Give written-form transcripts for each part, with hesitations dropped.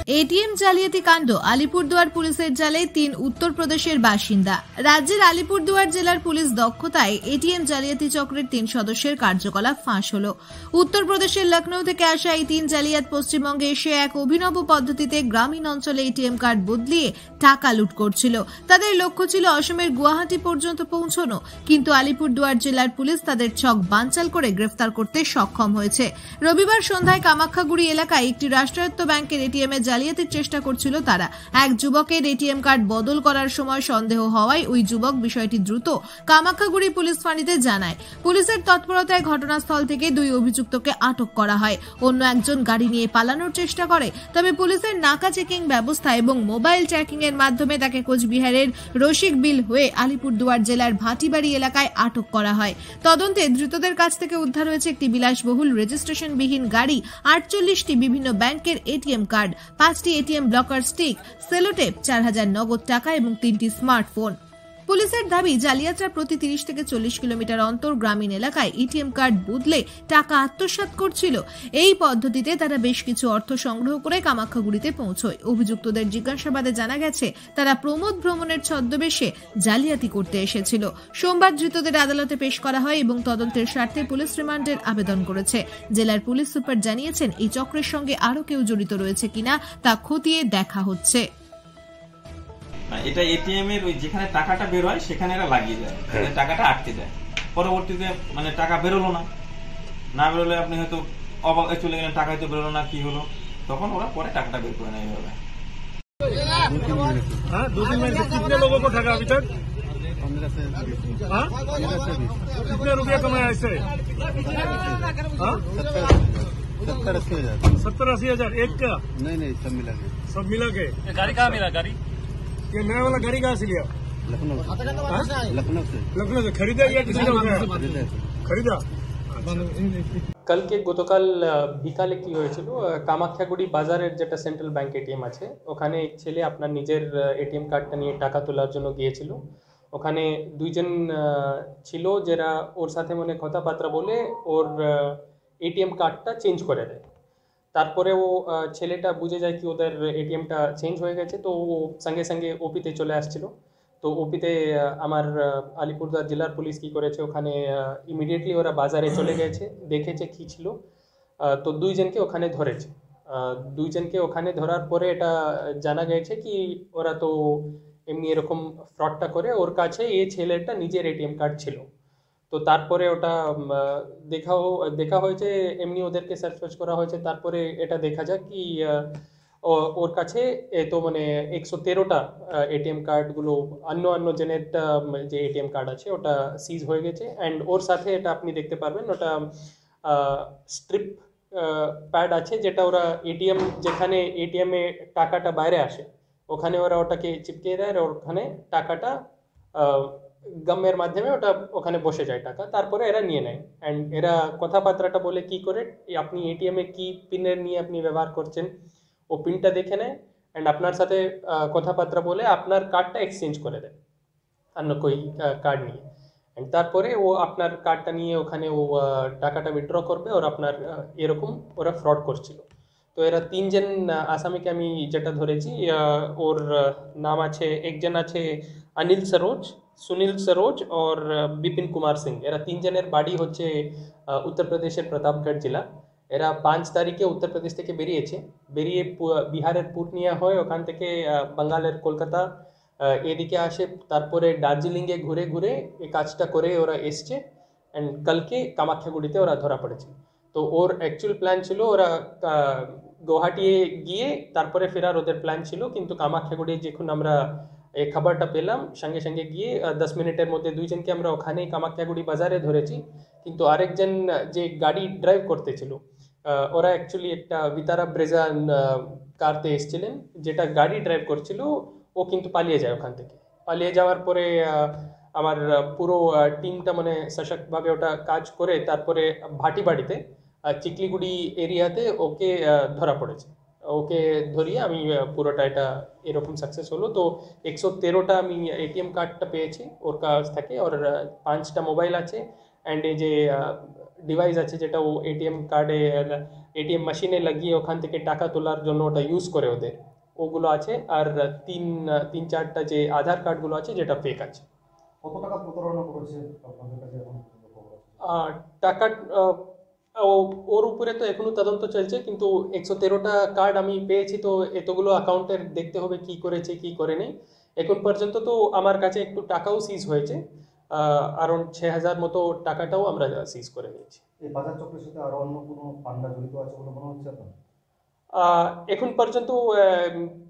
ATM জালিয়াতি কাণ্ড আলিপুরদুয়ার পুলিশের জালে 3 উত্তরপ্রদেশের বাসিন্দা। রাজ্যের আলিপুরদুয়ার জেলার পুলিশ দক্ষতায় এটিএম জালিয়াতি চক্রের 3 সদস্যের কার্যকলাপ ফাঁস হল। উত্তরপ্রদেশের লখনৌ থেকে আসা এই 3 জালিয়াত পশ্চিমবঙ্গে এসে এক অভিনব পদ্ধতিতে গ্রামীণ অঞ্চলে এটিএম কার্ড বদলিয়ে টাকা লুট করছিল। তাদের লক্ষ্য ছিল অসমের গুয়াহাটি পর্যন্ত পৌঁছানো, কিন্তু আলিপুরদুয়ার জেলার পুলিশ তাদের ছক বানচাল করে গ্রেফতার করতে সক্ষম হয়েছে। রবিবার সন্ধ্যায় কামাখ্যাগুড়ি এলাকায় একটি রাষ্ট্রায়ত্ত ব্যাংকের এটিএম এ জালিয়াতির চেষ্টা করছিল তারা। এক যুবকের এটিএম কার্ড বদল করার সময় সন্দেহ হওয়ায় ওই যুবক বিষয়টি দ্রুত কামাখ্যাগুড়ি পুলিশ ফাঁড়িতে জানায়। পুলিশের তৎপরতায় ঘটনাস্থল থেকে 2 অভিযুক্তকে আটক করা হয়। অন্য একজন গাড়ি নিয়ে পালানোর চেষ্টা করে, তবে পুলিশের নাকা চেকিং ব্যবস্থা এবং মোবাইল ট্র্যাকিং এর মাধ্যমে তাকে কোচবিহারের রসিক বিল হয়ে আলিপুরদুয়ার জেলার ভাটিবাড়ি এলাকায় আটক করা হয়। তদন্তে ধৃতদের কাছ থেকে উদ্ধার হয়েছে একটি বিলাসবহুল রেজিস্ট্রেশনবিহীন গাড়ি, 48টি বিভিন্ন ব্যাংকের এটিএম কার্ড, 5টি এটিএম ব্লকার স্টিক, সেলোটেপ, 4000 নগদ টাকা এবং 3টি স্মার্টফোন। পুলিশের দাবি, জালিয়াতরা প্রতি 30 থেকে 40 কিলোমিটার অন্তর গ্রামীণ এলাকায় এটিএম কার্ড বদলে টাকা আত্মসাৎ করছিল। এই পদ্ধতিতে তারা বেশ কিছু অর্থ সংগ্রহ করে কামাখ্যাগুড়িতে পৌঁছয়। অভিযুক্তদের জিজ্ঞাসাবাদে জানা গেছে তারা প্রমোদ ভ্রমণের ছদ্মবেশে জালিয়াতি করতে এসেছিল। সোমবার ধৃতদের আদালতে পেশ করা হয় এবং তদন্তের স্বার্থে পুলিশ রিমান্ডের আবেদন করেছে। জেলার পুলিশ সুপার জানিয়েছেন, এই চক্রের সঙ্গে আরও কেউ জড়িত রয়েছে কিনা তা খতিয়ে দেখা হচ্ছে। এটা এটিএম এর ওই যেখানে টাকাটা বের হয় সেখানে এরা লাগিয়ে দেয়, টাকাটা আটকে যায়। পরবর্তীতে মানে টাকা বেরোলো না বেরোলে আপনি হয়তো অবাক চলে গেলেন, টাকা হয়তো বেরোলো না, কি হলো, তখন ওরা পরে টাকাটা বের করে নেয়। এইভাবে 2-3 महीने से कितने लोगों को ठगा अभी तक? 15 से 20। कितने रुपया कमाया इससे? 70-80 हजार। एक क्या? नहीं सब मिला के। गाड़ी कहाँ मिला? गाड़ी ये नया वाला गाड़ी कहाँ से लिया? लखनऊ से खरीदा या किसी ने उठाया? खरीदा। কালকে গতকাল বিকালে কি হয়েছিল, কামাখ্যাগুড়ি বাজারের যেটা সেন্ট্রাল ব্যাংক এটিএম আছে, ওখানে এক ছেলে আপনার নিজের এটিএম কার্ডটা নিয়ে টাকা তোলার জন্য গিয়েছিল। ওখানে 2 জন ছিল যারা ওর সাথে মানে কথাবার্তা বলে ওর এটিএম কার্ডটা চেঞ্জ করে দেয়। তারপরে ও ছেলেটা বুঝে যায় কি ওদের এটিএমটা চেঞ্জ হয়ে গেছে, তো ও সঙ্গে সঙ্গে ওপিতে চলে আসছিল। তো ওপিতে আমার আলিপুরদুয়ার জেলার পুলিশ কি করেছে, ওখানে ইমিডিয়েটলি ওরা বাজারে চলে গেছে, দেখেছে কি ছিল। তো 2 জনকে ওখানে ধরেছে। 2 জনকে ওখানে ধরার পরে এটা জানা গেছে কি ওরা তো এমনি এরকম ফ্রডটা করে, ওর কাছে এই ছেলেটা নিজের এটিএম কার্ড ছিল। তো তারপরে ওটা দেখা হয়েছে, এমনি ওদেরকে সার্চ করা হয়েছে। তারপরে এটা দেখা যায় কি ওর কাছে তো মানে 113টা এটিএম কার্ডগুলো অন্য জনের যে এটিএম কার্ড আছে ওটা সিজ হয়ে গেছে। অ্যান্ড ওর সাথে এটা আপনি দেখতে পারবেন, ওটা স্ট্রিপ প্যাড আছে, যেটা ওরা এটিএম যেখানে এটিএমে টাকাটা বাইরে আসে ওখানে ওরা ওটাকে চিপকে দেয় আর ওখানে টাকাটা গামের মাধ্যমে ওটা ওখানে বসে যায় টাকা, তারপরে এরা নিয়ে নেয়। অ্যান্ড এরা কথাবার্তাটা বলে কি করে আপনি এটিএমে কি পিনের নিয়ে আপনি ব্যবহার করছেন ও পিনটা দেখে নেয় অ্যান্ড আপনার সাথে কথাবার্তা বলে আপনার কার্ডটা এক্সচেঞ্জ করে দেয় অন্য কই কার্ড নিয়ে। অ্যান্ড তারপরে ও আপনার কার্ডটা নিয়ে ওখানে ও টাকাটা উইথড্র করবে। ওর আপনার এরকম ওরা ফ্রড করছিল। তো এরা 3 জন আসামিকে আমি যেটা ধরেছি, ওর নাম আছে, একজন আছে অনিল সরোজ, সুনীল সরোজ और বিপিন কুমার সিং। এরা 3 জনের বাড়ি হচ্ছে উত্তরপ্রদেশের প্রতাপগড় জেলা। এরা 5 তারিখে উত্তরপ্রদেশ থেকে বেরিয়ে বিহারের পূর্ণিয়া হয়ে ওখান থেকে বাঙ্গালের কলকাতা এদিকে আসে, তারপরে দার্জিলিংয়ে ঘুরে এই কাজটা করে ওরা এসছে। অ্যান্ড কালকে কামাখ্যাগুড়িতে ওরা ধরা পড়েছে। তো ওর অ্যাকচুয়াল প্ল্যান ছিল ওরা গুয়াহাটি গিয়ে তারপরে ফেরার ওদের প্ল্যান ছিল, কিন্তু কামাখ্যাগুড়ি যখন আমরা এই খবরটা পেলাম সঙ্গে গিয়ে 10 মিনিটের মধ্যে 2 জনকে আমরা ওখানেই কামাখ্যাগুড়ি বাজারে ধরেছি। কিন্তু আরেকজন যে গাড়ি ড্রাইভ করতেছিল, ওরা অ্যাকচুয়ালি একটা ভিতারা ব্রেজা কারতে এসেছিলেন, যেটা গাড়ি ড্রাইভ করছিল ও কিন্তু পালিয়ে যায়। ওখান থেকে পালিয়ে যাওয়ার পরে আমার পুরো টিমটা মানে সশক্তভাবে ওটা কাজ করে তারপরে ভাটিবাড়িতে চিকলিগুড়ি এরিয়াতে ওকে ধরা পড়েছে। ওকে ধরিয়ে আমি পুরোটা এটা এরকম সাকসেস হলো। তো 113টা আমি এটিএম কার্ডটা পেয়েছি ওর কাছ থেকে, ওর 5টা মোবাইল আছে অ্যান্ড এই যে ডিভাইস আছে যেটা ও এটিএম কার্ডে এটিএম মেশিনে লাগিয়ে ওখান থেকে টাকা তোলার জন্য ওটা ইউজ করে ওদের, ওগুলো আছে। আর তিন চারটা যে আধার কার্ডগুলো আছে যেটা ফেক আছে। কত টাকা প্রতারণা করেছে আপনাদের কাছে এখন? টাকা ওর উপরে তো এখনো তদন্ত চলছে, কিন্তু 113টা কার্ড আমি পেয়েছি, তো এতগুলো অ্যাকাউন্টের দেখতে হবে কি করেছে কি করেনি। এখন পর্যন্ত তো আমার কাছে একটু টাকাও সিজ হয়েছে, অ্যারাউন্ড 6000 মতো টাকাটাও আমরা সিজ করে নিয়েছি। এই বাজার চক্রের সাথে আরো অন্য কোনো পান্ডা জড়িত আছে বলে মনে হচ্ছে আপনার? এখন পর্যন্ত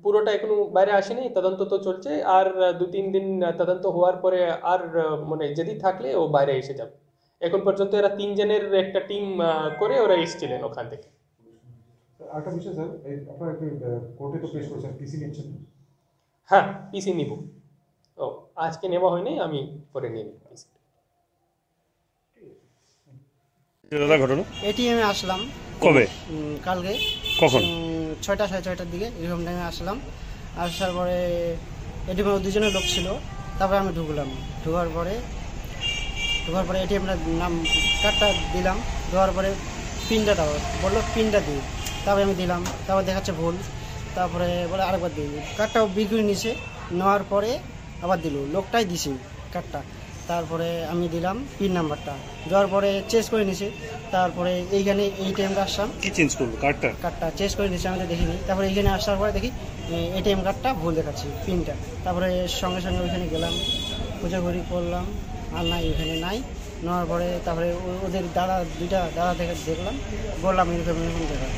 পুরোটা এখনো বাইরে আসেনি, তদন্ত তো চলছে। আর 2-3 দিন তদন্ত হওয়ার পরে আর মানে যদি থাকলে ও বাইরে এসে যাবে। এখন পর্যন্ত এরা 3 জনের একটা টিম করে ওরা এসেছিলেন ওখান থেকে। আরেকটা বিষয় স্যার, আপনারা কোর্টে তো পেশ করেছেন, পিসি নিচ্ছেন? হ্যাঁ, পিসি নিব। ও আজকে নেওয়া হয়নি, আমি পরে নিয়ে নিব পিসি। দাদা ঘটনা এটিএমে আসলাম কবে? কালকে। কখন? 6টা সাড়ে 6টার দিকে এরকম টাইমে আসলাম। আসার পরে এটিএমে 2জনের লোক ছিল, তারপরে আমি ঢুকলাম। ঢোকার পরে এটিএমটার নাম কার্ডটা দিলাম, দেওয়ার পরে পিনটা দাও বললো, পিনটা দিই। তারপরে আমি দিলাম, তারপর দেখাচ্ছে ভুল। তারপরে বলে আরেকবার দিই, কার্ডটাও বিল করে নিছে। নেওয়ার পরে আবার দিল, লোকটাই দিছে কার্ডটা। তারপরে আমি দিলাম পিন নাম্বারটা, দেওয়ার পরে চেঞ্জ করে নিছে। তারপরে এইখানে এই টাইমটা আসলাম, কি চেঞ্জ করবো? কার্ডটা চেঞ্জ করে নিছে, আমি তো দেখিনি। তারপরে এইখানে আসার পরে দেখি এটিএম কার্ডটা ভুল দেখাচ্ছি, পিনটা। তারপরে সঙ্গে সঙ্গে ওইখানে গেলাম, খোঁজাখুঁজি করলাম, আর নাই, ওইখানে নাই। নেওয়ার পরে তারপরে ওদের দুইটা দাদা দেখলাম, বললাম এরকম দেখা।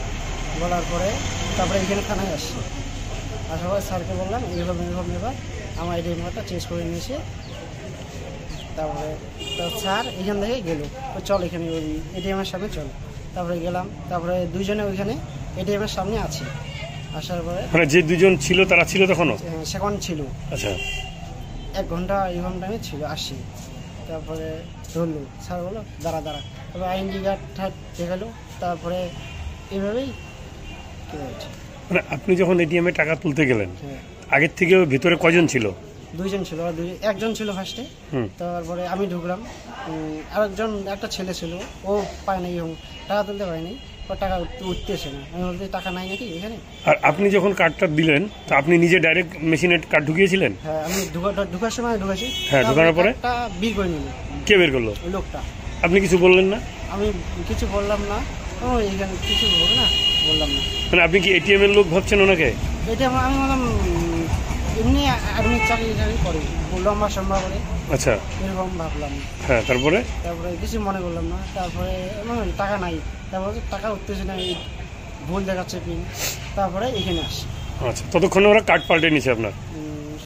বলার পরে তারপরে এখানে থানায় আসছি। আসার পরে স্যারকে বললাম এরকম ব্যাপার, আমার এটিএম কার্ডটা চেঞ্জ করে নিয়েছে। তারপরে স্যার এখান থেকে গেল, চল এখানে ওই এটিএমের সামনে চল। তারপরে গেলাম, তারপরে 2জনে ওইখানে এটিএমের সামনে আছে। আসার পরে মানে যে 2জন ছিল তারা ছিল তখনও? সেখান ছিল। আচ্ছা, 1 ঘন্টা এরকম টাইমে ছিল, আসি। তারপরে ধরলো, স্যার বললো দাঁড়া। তারপরে আইডি কার্ড দেখালো। তারপরে এইভাবেই কি হয়েছে। মানে আপনি যখন এটিএমে টাকা তুলতে গেলেন, হ্যাঁ, আগের থেকে ভিতরে কজন ছিল? 2জন ছিল। আর 1জন ছিল ফার্স্টে। তারপরে আমি ঢুকলাম, আরেকজন একটা ছেলে ছিল, ও পায় নাই, টাকা তুলতে পারেনি, ও টাকা উঠতেছে না। আমি বলতে টাকা নাই নাকি এখানে। আর আপনি যখন কার্ডটা দিলেন, তো আপনি নিজে ডাইরেক্ট মেশিনে কার্ড ঢুকিয়েছিলেন? হ্যাঁ, আমি ঢুকার সময় ঢুকেছি। হ্যাঁ, ঢুকানোর পরে বিল করে নিল। কে বের করলো? ওই লোকটা। আপনি কিছু বললেন না? আমি কিছু বললাম না, ও এইখানে কিছু বলবো না, বললাম না। মানে আপনি কি এটিএম এর লোক ভাবছেন ওনাকে? এটা আমি বললাম এমনি আর্মি চাকরি করে, লম্বা সম্ভা করে। আচ্ছা, এরকম ভাবলাম। হ্যাঁ, তারপরে কিছু মনে করলাম না। তারপরে টাকা নাই, তারপরে টাকা উঠতেছে না, ভুল দেখাচ্ছে পিন। তারপরে এখানে আসি। আচ্ছা, ততক্ষণে ওরা কার্ড পাল্টে নিছে আপনার?